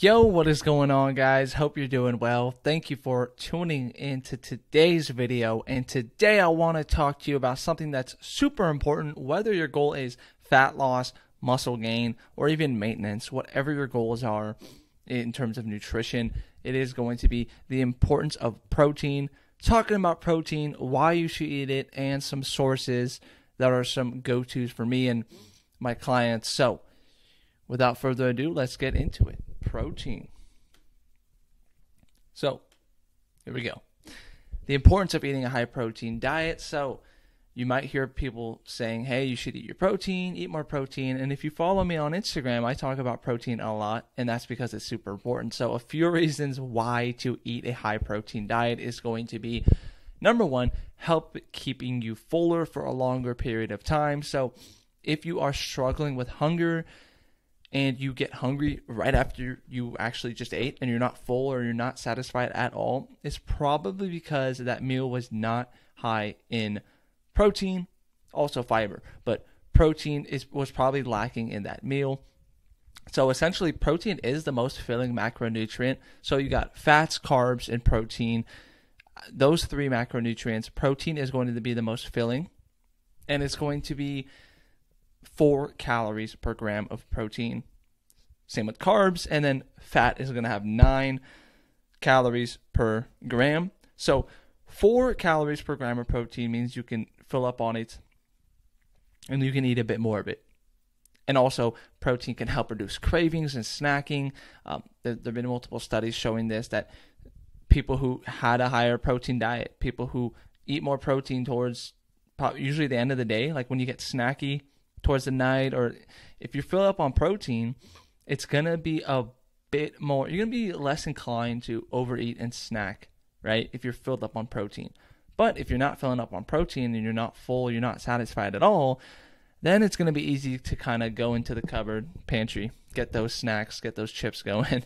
Yo, what is going on, guys? Hope you're doing well. Thank you for tuning into today's video. And today I want to talk to you about something that's super important, whether your goal is fat loss, muscle gain, or even maintenance. Whatever your goals are in terms of nutrition, it is going to be the importance of protein. Talking about protein, why you should eat it, and some sources that are some go-tos for me and my clients. So without further ado, let's get into it. Protein. So here we go. The importance of eating a high protein diet. So you might hear people saying, hey, you should eat your protein, eat more protein. And if you follow me on Instagram, I talk about protein a lot, and that's because it's super important. So a few reasons why to eat a high protein diet is going to be, number one, help keeping you fuller for a longer period of time. So if you are struggling with hunger and you get hungry right after you actually just ate and you're not full or you're not satisfied at all, it's probably because that meal was not high in protein, also fiber, but protein was probably lacking in that meal. So essentially, protein is the most filling macronutrient. So you got fats, carbs, and protein. Those three macronutrients, protein is going to be the most filling, and it's going to be 4 calories per gram of protein. Same with carbs, and then fat is going to have 9 calories per gram. So 4 calories per gram of protein means you can fill up on it and you can eat a bit more of it. And also, protein can help reduce cravings and snacking. There have been multiple studies showing this, that people who had a higher protein diet, people who eat more protein towards usually the end of the day, like when you get snacky towards the night, or if you fill up on protein, it's going to be a bit more, you're going to be less inclined to overeat and snack, right? If you're filled up on protein. But if you're not filling up on protein and you're not full, you're not satisfied at all, then it's going to be easy to kind of go into the cupboard, pantry, get those snacks, get those chips going.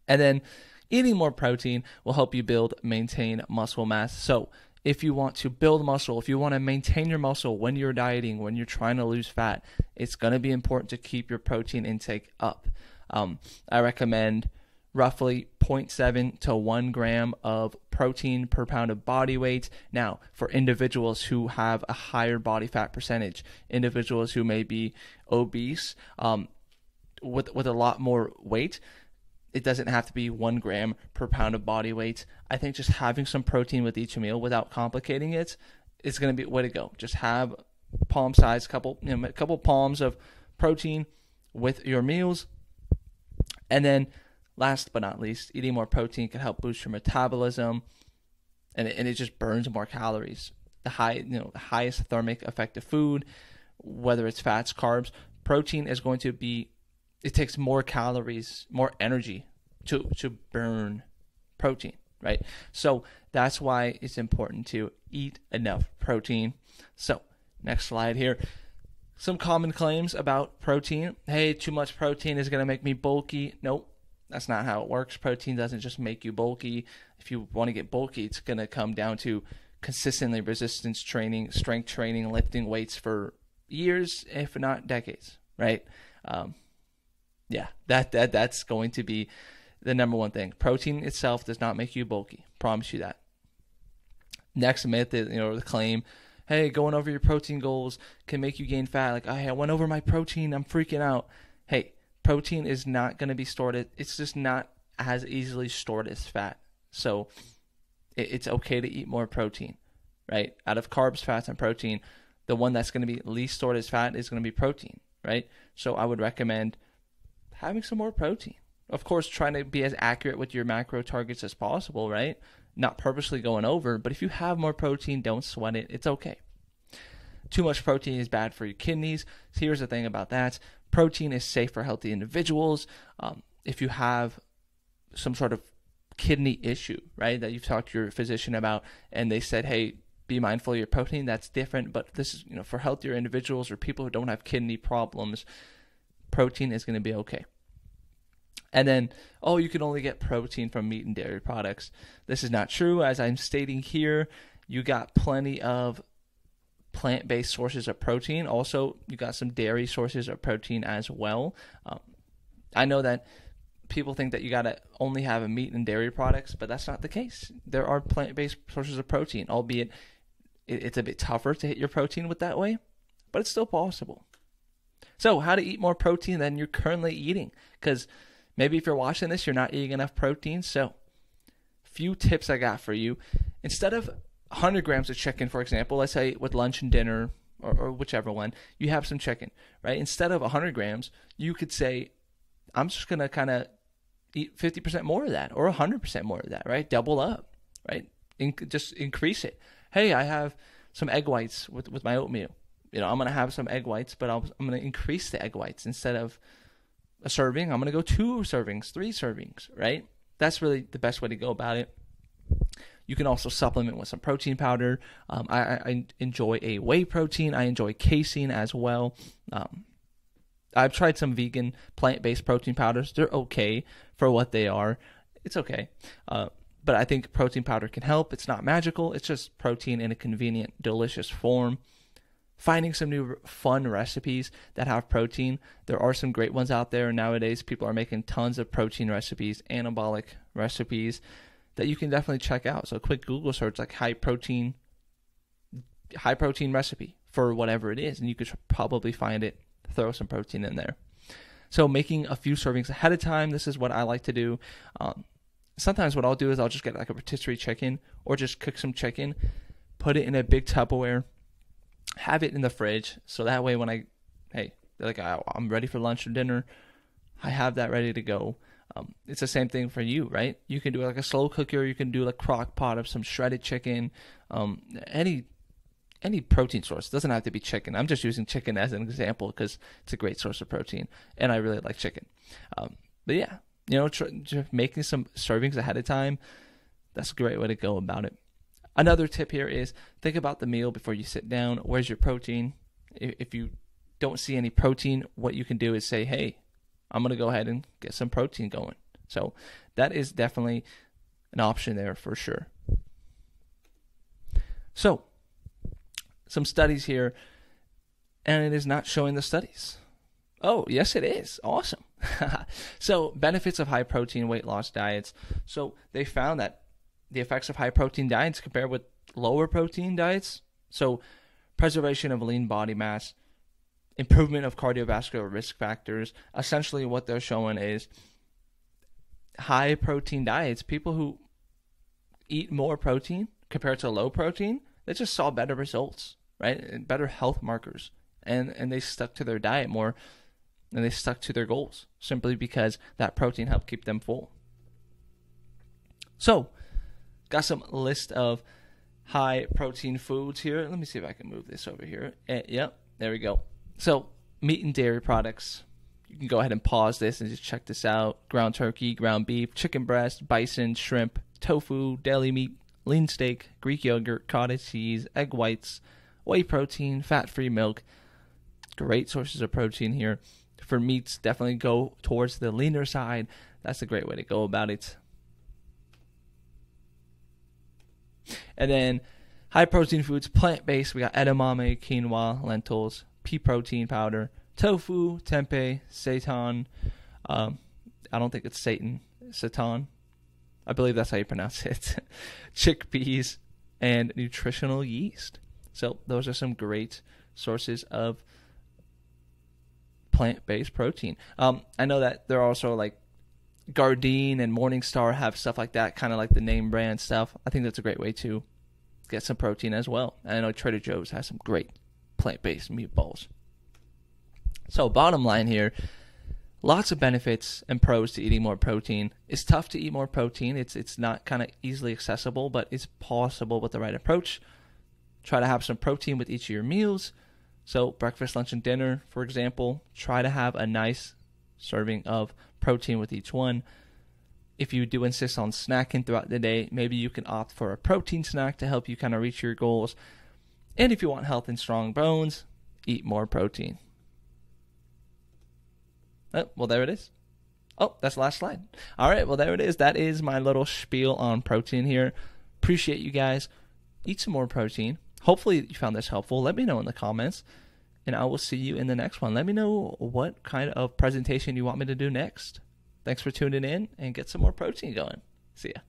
And then eating more protein will help you maintain muscle mass. So if you want to build muscle, if you want to maintain your muscle when you're dieting, when you're trying to lose fat, it's going to be important to keep your protein intake up. I recommend roughly 0.7 to 1 gram of protein per pound of body weight. Now, for individuals who have a higher body fat percentage, individuals who may be obese, with a lot more weight, it doesn't have to be 1 gram per pound of body weight. I think just having some protein with each meal without complicating it is going to be the way to go. Just have palm size, a couple palms of protein with your meals. And then last but not least, eating more protein can help boost your metabolism, and it just burns more calories. The highest thermic effect of food, whether it's fats, carbs, protein is going to be, it takes more calories, more energy to burn protein, right? So that's why it's important to eat enough protein. So next slide here. Some common claims about protein. Hey, too much protein is going to make me bulky. Nope, that's not how it works. Protein doesn't just make you bulky. If you want to get bulky, it's going to come down to consistently resistance training, strength training, lifting weights for years, if not decades, right? Yeah, that's going to be the number one thing. Protein itself does not make you bulky. Promise you that. Next myth is, the claim, hey, going over your protein goals can make you gain fat. Like, hey, I went over my protein, I'm freaking out. Hey, protein is not going to be stored. It's just not as easily stored as fat. So it's okay to eat more protein, right? Out of carbs, fats, and protein, the one that's going to be least stored as fat is going to be protein, right? So I would recommend having some more protein. Of course, trying to be as accurate with your macro targets as possible, right? Not purposely going over, but if you have more protein, don't sweat it. It's okay. Too much protein is bad for your kidneys. So here's the thing about that. Protein is safe for healthy individuals. If you have some sort of kidney issue, right, that you've talked to your physician about, and they said, hey, be mindful of your protein, that's different. But this is, for healthier individuals or people who don't have kidney problems, protein is going to be okay. And then, you can only get protein from meat and dairy products. This is not true. As I'm stating here, you got plenty of plant-based sources of protein. Also, you got some dairy sources of protein as well. I know that people think that you got to only have a meat and dairy products, but that's not the case. There are plant-based sources of protein, albeit it's a bit tougher to hit your protein with that way, but it's still possible. So how to eat more protein than you're currently eating? Because maybe if you're watching this, you're not eating enough protein. So few tips I got for you. Instead of 100 grams of chicken, for example, let's say with lunch and dinner or whichever one, you have some chicken, right? Instead of 100 grams, you could say, I'm just going to kind of eat 50% more of that or 100% more of that, right? Double up, right? Just increase it. Hey, I have some egg whites with my oatmeal. I'm going to have some egg whites, but I'm going to increase the egg whites. Instead of a serving, I'm going to go 2 servings, 3 servings, right? That's really the best way to go about it. You can also supplement with some protein powder. I enjoy a whey protein. I enjoy casein as well. I've tried some vegan plant-based protein powders. They're okay for what they are. It's okay. But I think protein powder can help. It's not magical. It's just protein in a convenient, delicious form. Finding some new fun recipes that have protein. There are some great ones out there nowadays. People are making tons of protein recipes, anabolic recipes that you can definitely check out. So a quick Google search like high protein recipe for whatever it is, and you could probably find it. Throw some protein in there. So making a few servings ahead of time. This is what I like to do. Sometimes what I'll do is I'll just get like a rotisserie chicken or just cook some chicken, put it in a big Tupperware, have it in the fridge. So that way when I'm ready for lunch or dinner, I have that ready to go. It's the same thing for you, right? You can do like a slow cooker. You can do like crock pot of some shredded chicken, any protein source. It doesn't have to be chicken. I'm just using chicken as an example because it's a great source of protein, and I really like chicken. But yeah, just making some servings ahead of time, that's a great way to go about it. Another tip here is think about the meal before you sit down. Where's your protein? If you don't see any protein, what you can do is say, hey, I'm going to go ahead and get some protein going. So that is definitely an option there for sure. So some studies here, and it is not showing the studies. Oh, yes, it is. Awesome. So benefits of high protein weight loss diets. So they found that the effects of high protein diets compared with lower protein diets. So preservation of lean body mass, improvement of cardiovascular risk factors. Essentially what they're showing is high protein diets, people who eat more protein compared to low protein, they just saw better results, right? And better health markers. And they stuck to their diet more, and they stuck to their goals simply because that protein helped keep them full. So, got some list of high protein foods here. Let me see if I can move this over here. Yep, there we go. So, meat and dairy products. You can go ahead and pause this and just check this out. Ground turkey, ground beef, chicken breast, bison, shrimp, tofu, deli meat, lean steak, Greek yogurt, cottage cheese, egg whites, whey protein, fat-free milk. Great sources of protein here. For meats, definitely go towards the leaner side. That's a great way to go about it. And then high protein foods, plant-based. We got edamame, quinoa, lentils, pea protein powder, tofu, tempeh, seitan. I don't think it's seitan. I believe that's how you pronounce it. Chickpeas and nutritional yeast. So those are some great sources of plant-based protein. I know that there are also like Gardein and Morningstar have stuff like that, kind of like the name brand stuff. I think that's a great way to get some protein as well. And I know Trader Joe's has some great plant-based meatballs. So bottom line here, lots of benefits and pros to eating more protein. It's tough to eat more protein. It's not kind of easily accessible, but it's possible with the right approach. Try to have some protein with each of your meals. So breakfast, lunch, and dinner, for example, try to have a nice serving of protein with each one. If you do insist on snacking throughout the day, maybe you can opt for a protein snack to help you kind of reach your goals. And if you want health and strong bones, eat more protein. Oh, well, there it is. Oh, that's the last slide. All right, well, there it is. That is my little spiel on protein here. Appreciate you guys. Eat some more protein. Hopefully you found this helpful. Let me know in the comments, and I will see you in the next one. Let me know what kind of presentation you want me to do next. Thanks. Thanks for tuning in, and get some more protein going. See ya.